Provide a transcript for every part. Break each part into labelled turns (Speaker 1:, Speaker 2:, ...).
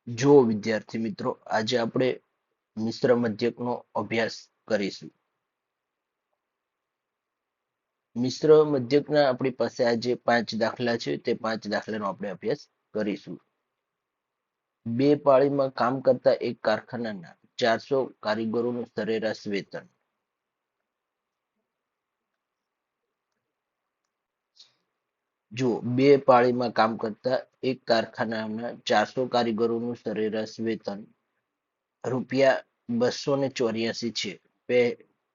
Speaker 1: જો વિદ્યાર્થી મિત્રો આજે આપણે મિશ્ર મધ્યકનો અભ્યાસ કરીશું. મિશ્ર મધ્યકના આપણી પાસે આજે 5 દાખલા છે તે 5 દાખલાનો આપણે અભ્યાસ કરીશું. બે પાળીમાં કામ કરતા એક કારખાનાના 400 કારીગરોનું સરેરાશ વેતન. જો બે પાળીમાં કામ કરતા એક કારખાનાના 400 કારીગરોનું સરેરાશ વેતન ₹284 છે.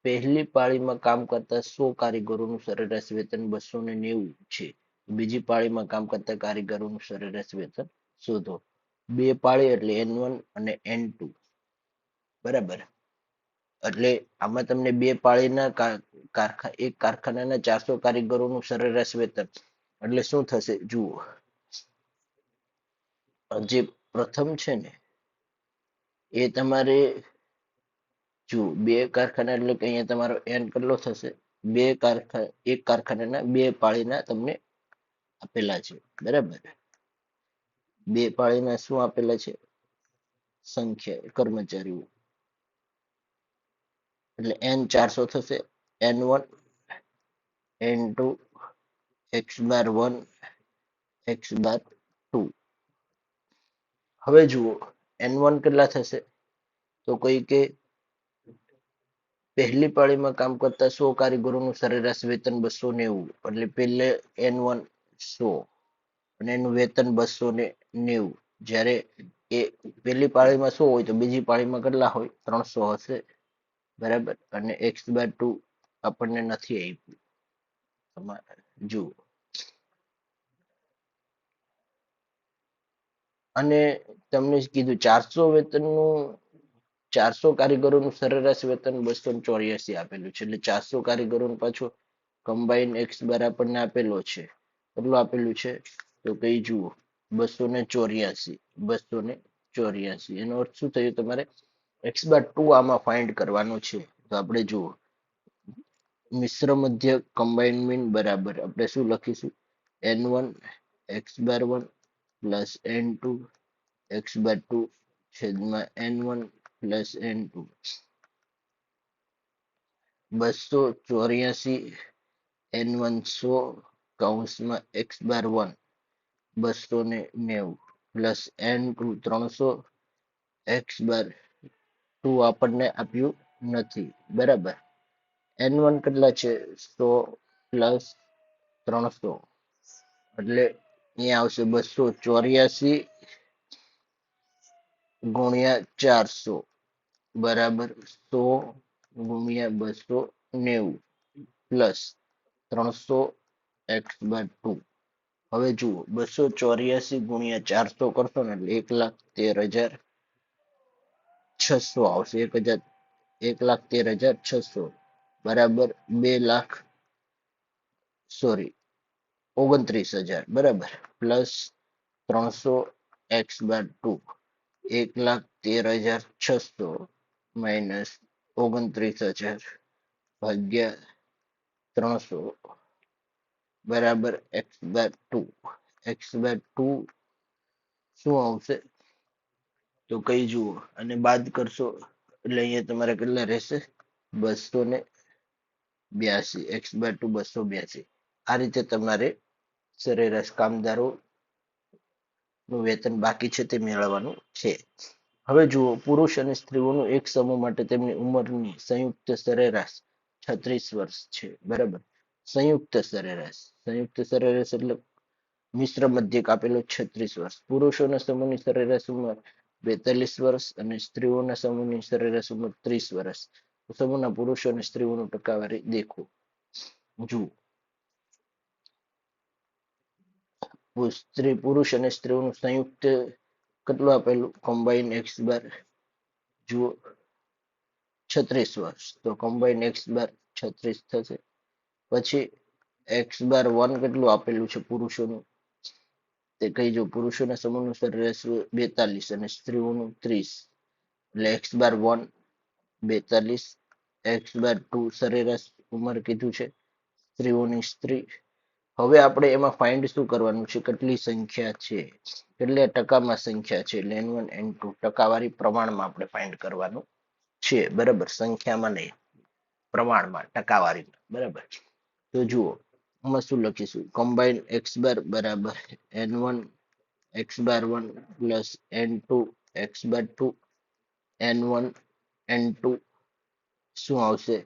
Speaker 1: પહેલી પાળીમાં કામ કરતા 100 કારીગરોનું સરેરાશ વેતન 290 છે. બીજી પાળીમાં કામ કરતા કારીગરોનું સરેરાશ વેતન શોધો. બે પાળી એટલે N1 અને N2 બરાબર. એટલે આમાં તમને બે પાળીના એક કારખાનાના 400 કારીગરોનું સરેરાશ વેતન એટલે શું થશે જુઓ. જે પ્રથમ છે ને એ તમારે જો બે કારખાના એટલે કે અહીંયા તમારો N કેટલો થશે? એક કારખાનાના બે પાળીના તમને આપેલા છે બરાબર. બે પાળીના શું આપેલા છે? સંખ્યા કર્મચારીઓ એટલે N 400 થશે. N1 N2 x બાર 1 x બાર 2. હવે જુઓ N1 કેટલા થશે? તો કોઈ કે પહેલી પાળીમાં કામ કરતા 100 કારીગરોનું સરેરાશ વેતન 290 એટલે પહેલે N1 100 અને એનું વેતન 290. જ્યારે એ પહેલી પાળીમાં 100 હોય તો બીજી પાળીમાં કેટલા હોય? 300 હશે બરાબર. અને x બાર 2 આપણને નથી આપ્યું. જુઓ અને તમને કીધું 400 કારીગરોનું સરેરાશ વેતન 284 આપેલું છે. એટલે 400 કારીગરોનું પાછું કમ્બાઈન એક્સ બાર આપણને આપેલો છે. કેટલું આપેલું છે? તો કઈ જુઓ 284. એનો અર્થ શું થયું? તમારે એક્સ બાર 2 આમાં ફાઇન્ડ કરવાનું છે. તો આપણે જુઓ મિશ્ર મધ્ય કમ્બાઈન મીન બરાબર આપણે શું લખીશું? N1 x બાર 1 પ્લસ N2 x બાર 2 છેદમાં N1 પ્લસ N2 284 N1 100 કૌંસમાં x બાર 1 290 પ્લસ N2 300 x બાર 2 આપણને આપ્યું નથી બરાબર. N1 કેટલા છે? 100 પ્લસ 300 એટલે અહીંયા આવશે 284 ગુણ્યા 400 બરાબર 100 ગુણ્યા 290 પ્લસ 300 x બાર 2. હવે જુઓ 284 ગુણ્યા 400 કરશો ને એટલે 1,13,600 આવશે. 1,13,600 બરાબર 29,000 બરાબર પ્લસ 300 x બાર 2 1,13,600 માઇનસ 29,000 ભાગ્યા 300 બરાબર x બાર 2. x બાર 2 શું આવશે? તો કઈ જુઓ અને બાદ કરશો એટલે અહીંયા તમારે કેટલા રહેશે? 282. x બાર 2 282. આ રીતે તમારે સરેરાશ કામદારો નું વેતન બાકી છે તે મેળવવાનું છે. હવે જુઓ પુરુષ અને સ્ત્રીઓનું એક સમૂહ માટે તેમની ઉંમરની સંયુક્ત સરેરાશ 36 વર્ષ છે બરાબર. સંયુક્ત સરેરાશ એટલે મિશ્ર મધ્યક આપેલો 36 વર્ષ. પુરુષોના સમૂહની સરેરાશ ઉંમર 42 વર્ષ અને સ્ત્રીઓના સમૂહની સરેરાશ ઉંમર 30 વર્ષ. સમૂહના પુરુષો અને સ્ત્રીઓનું ટકાવારી દેખો. જુઓ પુરુષ અને સ્ત્રીઓનું સંયુક્ત કેટલું આપેલું? કમ્બાઈન એક્સ બાર જુઓ 36 વર્ષ તો કમ્બાઈન એક્સ બાર 36 થશે. પછી એક્સ બાર 1 કેટલું આપેલું છે પુરુષોનું? તે કઈ જો પુરુષોના સમૂહનું સરેરાશ 42 અને સ્ત્રીઓનું 30 એટલે એક્સ બાર 1 42 એક્સ બાર 2 સરેરાશ ઉંમર કીધું છે સ્ત્રીઓની હવે આપણે એમાં ફાઇન્ડ શું કરવાનું છે, કેટલી સંખ્યા છે, કેટલા ટકામાં સંખ્યા છે, એટલે N1 N2 ટકાવારી પ્રમાણમાં આપણે ફાઇન્ડ કરવાનું છે. બરાબર, સંખ્યામાં નહીં, પ્રમાણમાં, ટકાવારીમાં. બરાબર, તો જુઓ આમાં શું લખીશું, કમ્બાઈન એક્સ બાર બરાબર N1 x બાર 1 પ્લસ N2 x બાર 2 N1 N2 શું આવશે,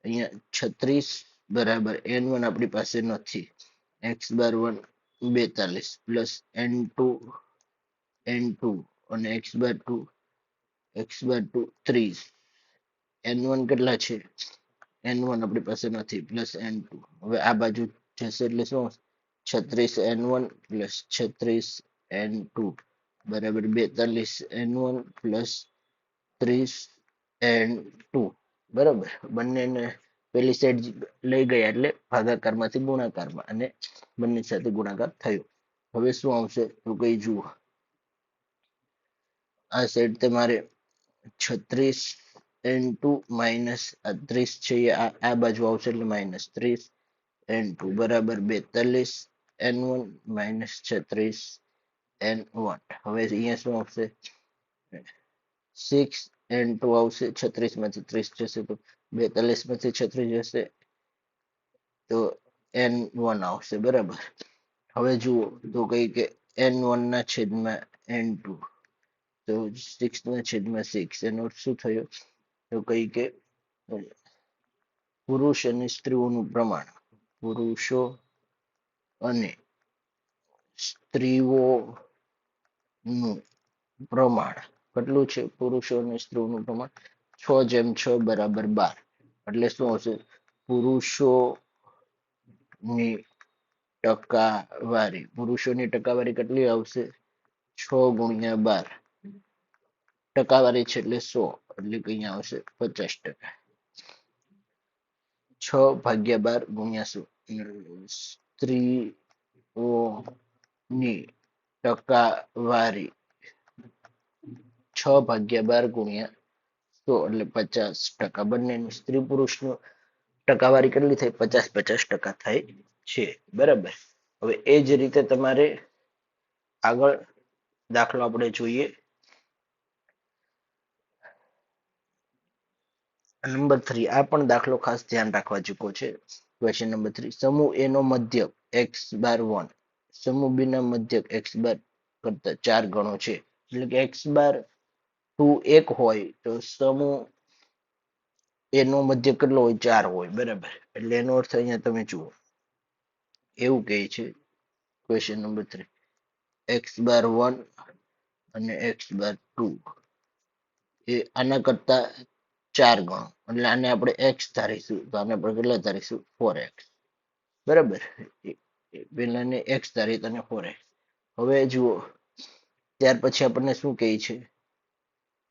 Speaker 1: અહીંયા 36 બરાબર N1 આપણી પાસે નથી, x બાર 1 42 પ્લસ N2 N2 અને x બાર 2 30. N1 કેટલા છે, N1 આપણી પાસે નથી, પ્લસ N2. હવે આ બાજુ જશે એટલે શું, 36 N1 પ્લસ 36 N2 બરાબર 42 N1 પ્લસ 30 N2. બરાબર, બંનેને પેલી સાઈડ લઈ ગયા એટલે ભાગાકારમાંથી ગુણાકારમાં, અને બંને સાથે ગુણાકાર થયો. હવે શું આવશે તો કઈ જુઓ, આ સાઈડ તમારે 36 N2 માઇનસ 30 છે, આ બાજુ આવશે એટલે માઇનસ 30 N2 બરાબર 42 N1 માઇનસ 36 N1. હવે અહીંયા શું આવશે, 6 N2 આવશે, 36 માંથી 30 જશે તો 42 માંથી 36 જશે તો N1 આવશે. બરાબર, હવે જુઓ તો કઈ કે N1 ના છેદમાં N2 તો 6 ના છેદમાં 6, એનો અર્થ શું થયો તો કઈ કે પુરુષ અને સ્ત્રીઓનું પ્રમાણ, પુરુષો અને સ્ત્રીઓનું પ્રમાણ કેટલું છે, પુરુષો અને સ્ત્રીઓનું પ્રમાણ 6:6 બરાબર 12. એટલે શું આવશે, પુરુષોની ટકાવારી કેટલી આવશે, 6 ગુણ્યા 12, ટકાવારી છે એટલે 100, એટલે કે અહીંયા આવશે 50%. 6/12 ગુણ્યા 100, સ્ત્રીઓની ટકાવારી 6/12 ગુણ્યા 100 એટલે 50%. બંનેની સ્ત્રી પુરુષનું ટકાવારી કેટલી થઈ, 50-50% થાય છે. બરાબર, હવે એ જ રીતે તમારે આગળ દાખલો આપણે જોઈએ, નંબર 3. આ પણ દાખલો ખાસ ધ્યાન રાખવા જેવો છે. ક્વેશ્ચન નંબર 3, સમૂહ A નો મધ્યક x બાર 1 સમૂહ B ના મધ્યક x બાર કરતા 4 ગણો છે. એટલે કે x બાર 2 1 હોય તો સમૂહ A નો મધ્યક કેટલો હોય, 4 હોય. બરાબર, એટલે એનો અર્થ અહીંયા તમે જુઓ, એવું કહે છે ક્વેશ્ચન નંબર 3, x બાર 1 અને x બાર 2 એ આના કરતા 4 ગણો, એટલે આને આપણે x ધારીશું તો આને આપણે કેટલા ધારીશું, 4x. બરાબર, પેલાને x ધારીએ તો 4x. હવે જુઓ ત્યાર પછી આપણને શું કહે છે,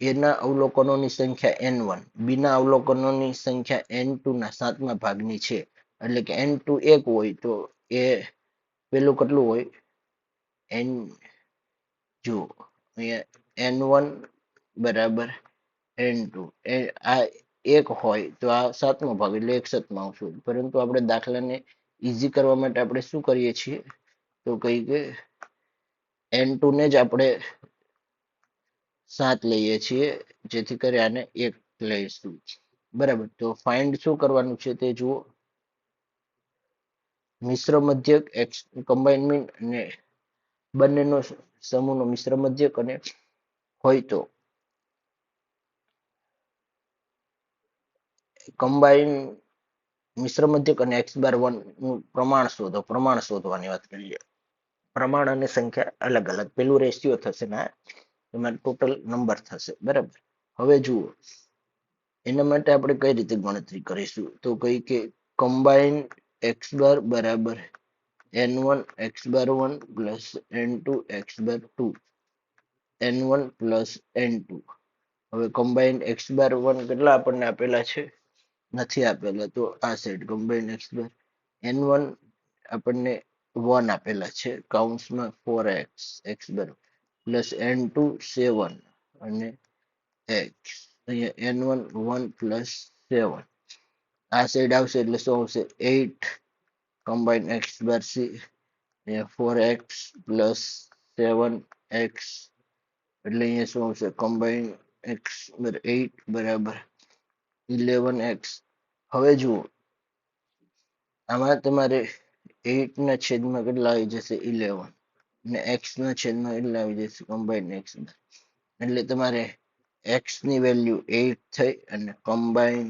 Speaker 1: A ના અવલોકનોની સંખ્યા N1 B ના અવલોકનોની સંખ્યા N2 ના 7મા ભાગની છે. એટલે કે N2 1 હોય તો એ પેલું કેટલું હોય, N જુઓ અહીંયા N1 બરાબર N2, આ 1 હોય તો આ 7મો ભાગ એટલે 1/7 આવશે. પરંતુ આપણે દાખલાને ઈઝી કરવા માટે આપણે શું કરીએ છીએ તો કઈ કે N2 ને જ આપણે 7 લઈએ છીએ, જેથી કરી આને 1 લઈશું. બરાબર, તો ફાઇન્ડ શું કરવાનું છે તે જુઓ, મિશ્ર મધ્યક x કમ્બાઈન મીન અને બંનેનો સમૂહનો મિશ્ર મધ્યક અને હોય તો કમ્બાઈન મિશ્ર મધ્યક અને x બાર 1 નું પ્રમાણ શોધો. પ્રમાણ શોધવાની વાત કરીએ, પ્રમાણ અને સંખ્યા અલગ અલગ, પેલું રેશિયો થશે ને તમારે ટોટલ નંબર થશે. બરાબર, હવે જુઓ એના માટે આપણે કઈ રીતે ગણતરી કરીશું તો કઈ કે કમ્બાઈન x બાર બરાબર N1 x બાર 1 પ્લસ N2 x બાર 2 N1 પ્લસ N2. હવે કમ્બાઈન x બાર 1 કેટલા આપણને આપેલા છે, નથી આપેલા, તો આ સાઈડ કમ્બાઈન x બાર N1 આપણને 1 આપેલા છે, કાઉન્સમાં 4x x બાર પ્લસ N2 7 અને x, અહીંયા N1 1 પ્લસ 7. આ સાઈડ આવશે એટલે શું આવશે, 8 combine x bar C 4x plus 7x એટલે અહીંયા શું આવશે કમ્બાઈન એક્સ બાર 8 બરાબર 11x. હવે જુઓ આમાં તમારે 8 ના છેદમાં કેટલા આવી જશે 11 અને x ના છેદમાં કેટલા આવી જશે કમ્બાઈન એક્સ એટલે તમારે x ની વેલ્યુ 8 થઈ અને કમ્બાઈન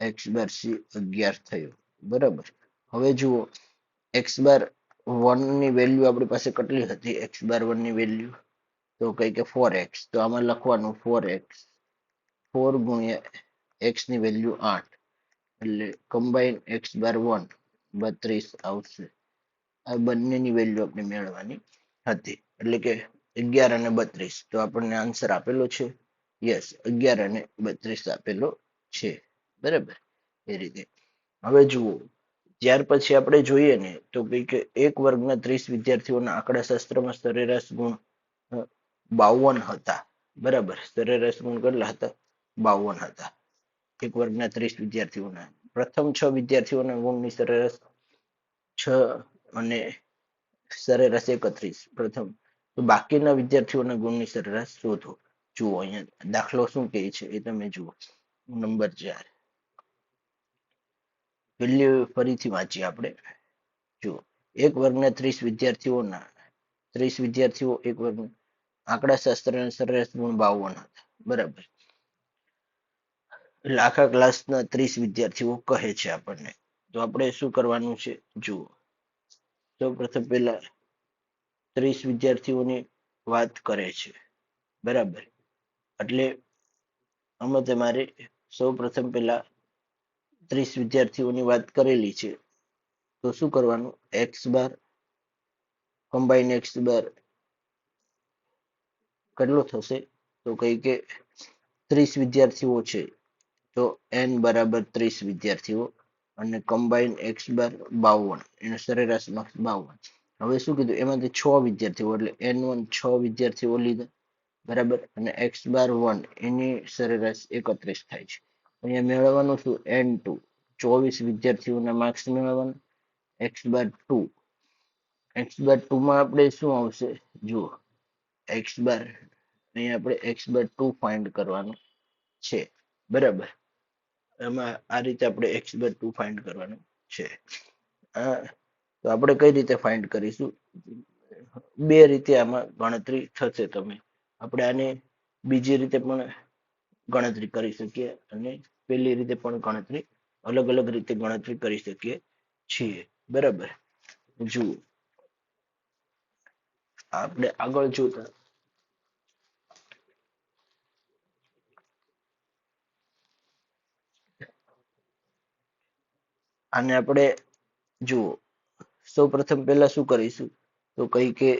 Speaker 1: એક્સ બાર સી 11 થયું બરાબર. હવે જુઓ એક્સ બાર 1 ની વેલ્યુ આપણી પાસે કેટલી હતી એક્સ બાર 1 ની વેલ્યુ તો કઈ કે 4x તો આમાં લખવાનું 4x 4 ગુણ્યા x ની વેલ્યુ 8 એટલે કમ્બાઈન એક્સ બાર 1 32 આવશે. આ બંનેની વેલ્યુ આપણે મેળવવાની હતી એટલે કે 11 અને 32 તો આપણને આન્સર આપેલો છે યસ 11 અને 32 આપેલો છે બરાબર એ રીતે. હવે જુઓ ત્યાર પછી આપણે જોઈએ ને તો કઈ કે એક વર્ગના 30 વિદ્યાર્થીઓના આંકડા શાસ્ત્રમાં સરેરાશ ગુણ 52 હતા બરાબર. સરેરાશ ગુણ કેટલા હતા 52 હતા એક વર્ગના 30 વિદ્યાર્થીઓના. પ્રથમ 6 વિદ્યાર્થીઓના ગુણની સરેરાશ 6 અને સરેરાશ 31 પ્રથમ તો બાકીના વિદ્યાર્થીઓના ગુણની સરેરાશ શોધો. જુઓ અહીંયા દાખલો શું કહે છે એ તમે જુઓ નંબર 4 વેલ્યુ ફરીથી વાંચીએ આપણે. જુઓ એક વર્ગના 30 વિદ્યાર્થીઓના 30 વિદ્યાર્થીઓ એક વર્ગના આંકડા શાસ્ત્રના સરેરાશ ગુણ 52 હતા બરાબર. એટલે આખા ક્લાસના 30 વિદ્યાર્થીઓ કહે છે આપણને તો આપણે શું કરવાનું છે જુઓ સૌ પ્રથમ પહેલા 30 વિદ્યાર્થીઓની વાત કરે છે બરાબર. એટલે આમાં તમારે સૌ પ્રથમ પહેલા 30 વિદ્યાર્થીઓની વાત કરેલી છે તો શું કરવાનું x bar combine x bar કેટલો થશે તો કઈ કે 30 વિદ્યાર્થીઓ છે તો n બરાબર 30 વિદ્યાર્થીઓ અને કમ્બાઈન એક્સ બાર 52 એનો સરેરાશ માર્ક્સ 52. હવે શું કીધું એમાંથી 6 વિદ્યાર્થીઓ એટલે n1 6 વિદ્યાર્થીઓ લીધા બરાબર અને એક્સ બાર 1 એની સરેરાશ 31 થાય છે. અહીંયા મેળવવાનું શું n2 24 વિદ્યાર્થીઓના માર્ક્સ મેળવવાના એક્સ બાર 2 એક્સ બાર 2 માં આપણે શું આવશે જુઓ એક્સ બાર અહીંયા આપણે એક્સ બાર 2 ફાઇન્ડ કરવાનું છે બરાબર. એમાં આ રીતે આપણે એક્સ બાર 2 ફાઇન્ડ કરવાનું છે. તો આપણે કઈ રીતે ફાઇન્ડ કરીશું બે રીતે આમાં ગણતરી થશે. તમે આપણે આને બીજી રીતે પણ ગણતરી કરી શકીએ અને પેલી રીતે પણ ગણતરી અલગ અલગ રીતે ગણતરી કરી શકીએ છીએ બરાબર. જુઓ આપણે આગળ જોતા આને આપણે જુઓ સૌ પ્રથમ પહેલા શું કરીશું તો કઈ કે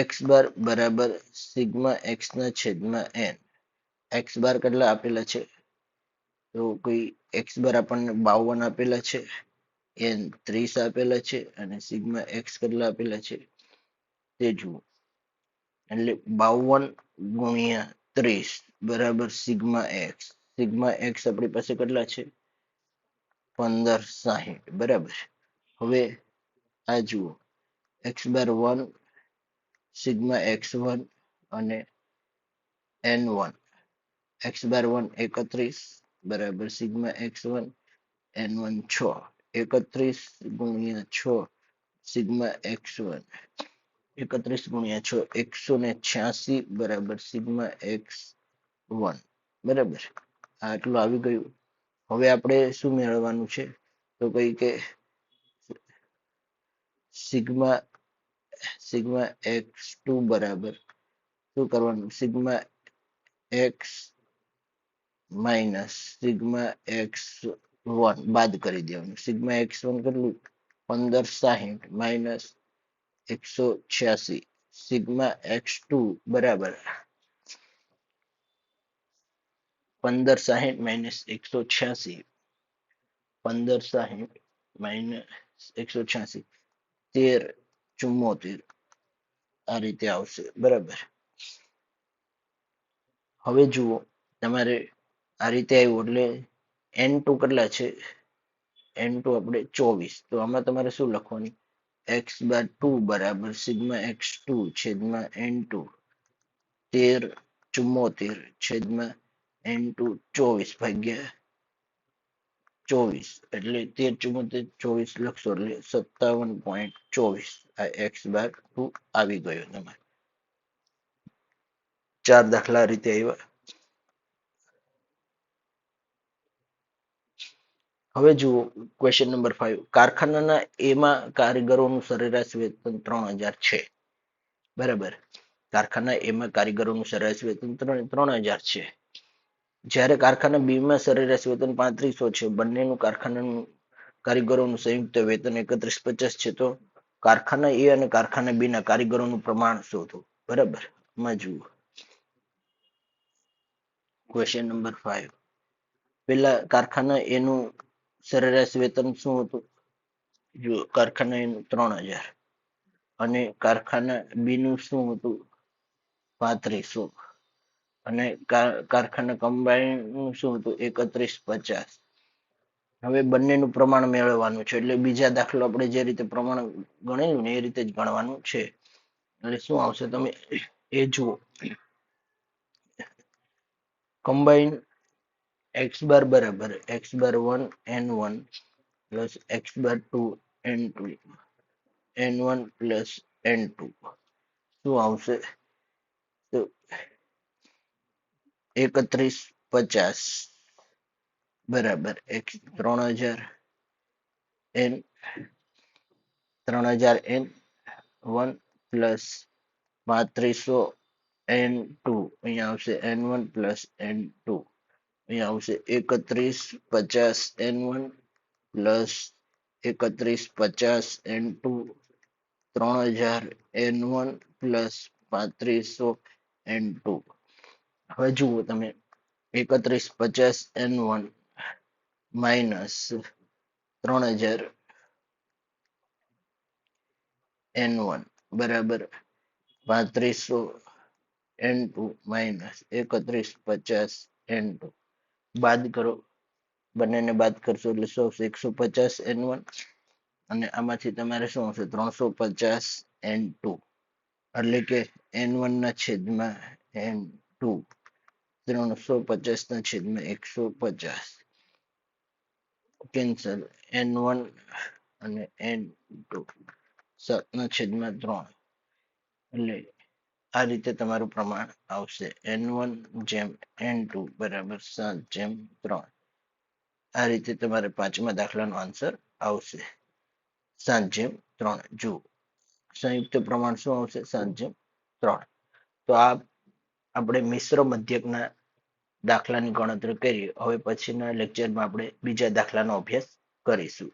Speaker 1: એક્સ બાર બરાબર સિગ્મા એક્સ ના છેદમાં n. એક્સ બાર કેટલા આપેલા છે તો કોઈ એક્સ બાર આપણને 52 આપેલા છે n 30 આપેલા છે અને સિગ્મા એક્સ કેટલા આપેલા છે તે જુઓ એટલે 52 ગુણ્યા 30 બરાબર સિગ્મા એક્સ. સિગ્મા એક્સ આપણી પાસે કેટલા છે 1560 બરાબર. હવે આ જુઓ એક્સ બાર 1 સિગ્મા x1 અને n1 એક્સ બાર 1 31 બરાબર સિગ્મા x1 n1 6 31 ગુણ્યા 6 સિગ્મા x1 31 ગુણ્યા 6 186 બરાબર સિગ્મા x1 બરાબર. આટલું આવી ગયું. હવે આપણે શું મેળવવાનું છે તો કઈ કે સિગ્મા x2 બરાબર શું કરવાનું sigma x minus sigma x1 બાદ કરી દેવાનું. સિગ્મા x1 કેટલું 1560 માઇનસ 186 સિગ્મા x2 બરાબર 1560 માઇનસ 186 1560 માઇનસ 186 1374 આ રીતે આવશે બરાબર. હવે જુઓ તમારે આ રીતે આવ્યું એટલે N2 કેટલા છે? N2 આપણે 24. તો આમાં તમારે શું લખવાનું? x બાર 2 બરાબર સિગ્મા x2 છેદમાં N2 13 છેદમાં N2 24 ભાગ્યા 24 એટલે 13 × 74 24 લખશો એટલે 57.24 આ x બાર 2 આવી ગયો તમારે. 4 દાખલા આ રીતે આવ્યા. હવે જુઓ ક્વેશ્ચન નંબર 5. કારખાનાના એમાં કારીગરોનું સરેરાશ વેતન 3000 છે. બરાબર. કારખાના એમાં કારીગરોનું સરેરાશ વેતન 3000 છે. જ્યારે કારખાના બી માં સરેરાશ વેતન 3500 છે. બંનેનું કારખાનાનું કારીગરોનું સંયુક્ત વેતન 3150 છે. તો કારખાના એ અને કારખાના બી ના કારીગરોનું પ્રમાણ શોધો. બરાબર. માં જુઓ ક્વેશ્ચન નંબર 5. પેલા કારખાના એનું સરેરાશ વેતન શું હતું? જો કારખાના એનું 3000 અને કારખાના બી નું શું હતું? 3500 અને કારખાના કમ્બાઈન નું શું હતું? 3150. હવે બંનેનું પ્રમાણ મેળવવાનું છે એટલે બીજા દાખલો આપણે જે રીતે પ્રમાણ ગણેલું ને એ રીતે જ ગણવાનું છે. એટલે શું આવશે તમે એ જુઓ. કમ્બાઈન x બાર બરાબર x બાર 1 n1 પ્લસ x બાર 2 n2 n1 પ્લસ n2 શું આવશે? તો 3150 બરાબર x 3000 n 1 પ્લસ 3500 n2 અહીંયા આવશે n1 પ્લસ n2 અહીંયા આવશે 3150 n1 plus 3150 n2 3000 n1 plus 3500 n2. હવે જુઓ તમે 3150 n1 માઇનસ 3000 n1 બરાબર 3500 n2 માઇનસ 3150 n2 બાદ કરો. બંનેને બાદ કરશો એટલે શું આવશે? 150 n1 અને આમાંથી તમારે શું આવશે? 350 n2 એટલે કે n1 ના છેદમાં n2 350 ના છેદમાં 150 કેન્સલ n1 અને n2 7 ના છેદમાં 3 એટલે આ રીતે તમારું પ્રમાણ આવશે n1 જેમ n2 બરાબર 7/3. આ રીતે તમારે પાંચમા દાખલાનો આન્સર આવશે 7/3. જુઓ સંયુક્ત પ્રમાણ શું આવશે? 7/3. તો આ આપણે મિશ્ર મધ્યકના દાખલાની ગણતરી કરી. હવે પછીના લેક્ચરમાં આપણે બીજા દાખલાનો અભ્યાસ કરીશું.